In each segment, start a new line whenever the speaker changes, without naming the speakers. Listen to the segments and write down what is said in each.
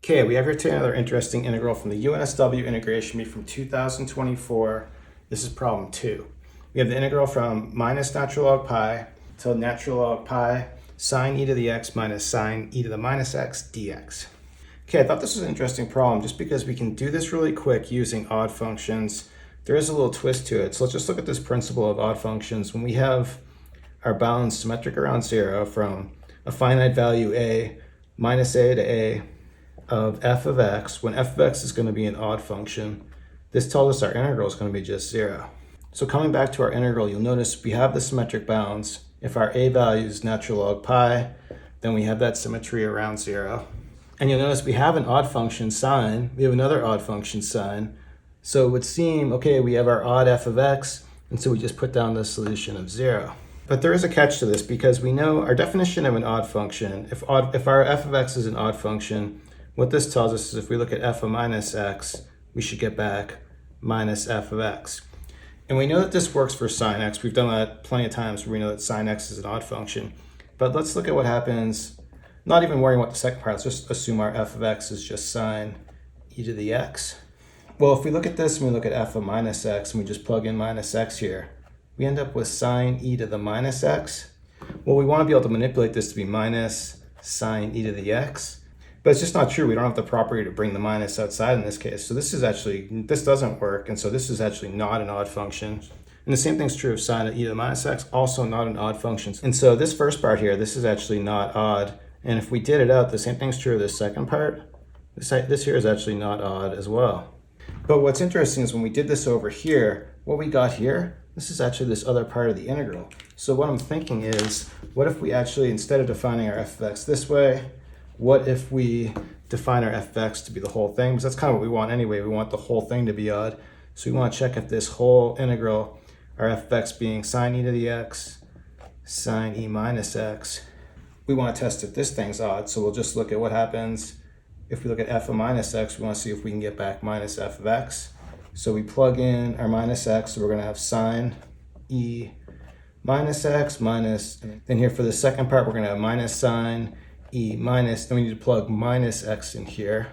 Okay, we have here today another interesting integral from the UNSW Integration Bee from 2024. This is problem 2. We have the integral from minus natural log pi to natural log pi sine e to the x minus sine e to the minus x dx. Okay, I thought this was an interesting problem just because we can do this really quick using odd functions. There is a little twist to it. So let's just look at this principle of odd functions. When we have our bounds symmetric around 0 from a finite value a minus a to a of f of x, when f of x is going to be an odd function, this tells us our integral is going to be just 0. So coming back to our integral, you'll notice we have the symmetric bounds. If our a value is natural log pi, then we have that symmetry around 0. And you'll notice we have an odd function sine, we have another odd function sine. So it would seem, okay, we have our odd f of x, and so we just put down the solution of 0. But there is a catch to this because we know our definition of an odd function, if our f of x is an odd function, what this tells us is if we look at f of minus x, we should get back minus f of x. And we know that this works for sine x. We've done that plenty of times where we know that sine x is an odd function. But let's look at what happens, not even worrying about the second part, let's just assume our f of x is just sine e to the x. Well, if we look at this and we look at f of minus x and we just plug in minus x here, we end up with sine e to the minus x. Well, we want to be able to manipulate this to be minus sine e to the x. But it's just not true. We don't have the property to bring the minus outside in this case. So this doesn't work. And so this is actually not an odd function. And the same thing's true of sine e to the minus x, also not an odd function. And so this first part here, this is actually not odd. And if we did it out, the same thing's true of this second part. This here is actually not odd as well. But what's interesting is when we did this over here, what we got here, this is actually this other part of the integral. So what I'm thinking is, what if we actually, instead of defining our f of x this way, what if we define our f of x to be the whole thing? Because that's kind of what we want anyway. We want the whole thing to be odd. So we want to check if this whole integral, our f of x being sine e to the x, sine e minus x, we want to test if this thing's odd. So we'll just look at what happens if we look at f of minus x. We want to see if we can get back minus f of x. So we plug in our minus x. So we're going to have sine e minus x minus, then here for the second part, we're going to have minus sine e minus, then we need to plug minus x in here.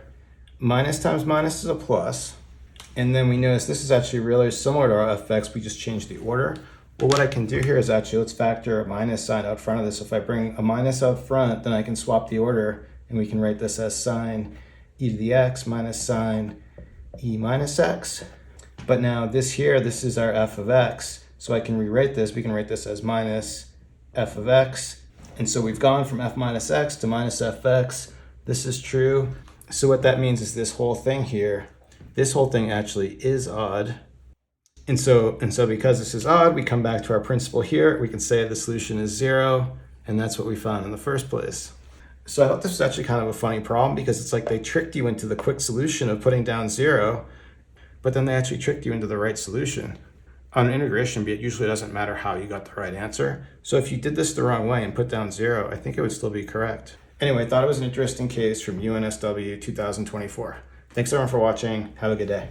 Minus times minus is a plus. And then we notice this is actually really similar to our f of x, we just changed the order. Well, what I can do here is actually, let's factor a minus sign out front of this. If I bring a minus out front, then I can swap the order and we can write this as sine e to the x minus sine e minus x. But now this here, this is our f of x. So I can rewrite this, we can write this as minus f of x. And so we've gone from f minus x to minus fx. This is true. So what that means is this whole thing here, this whole thing actually is odd. And so because this is odd, we come back to our principle here. We can say the solution is 0, and that's what we found in the first place. So I thought this was actually kind of a funny problem because it's like they tricked you into the quick solution of putting down 0, but then they actually tricked you into the right solution. On an integration bee, it usually doesn't matter how you got the right answer. So if you did this the wrong way and put down 0, I think it would still be correct. Anyway, I thought it was an interesting case from UNSW 2024. Thanks everyone for watching. Have a good day.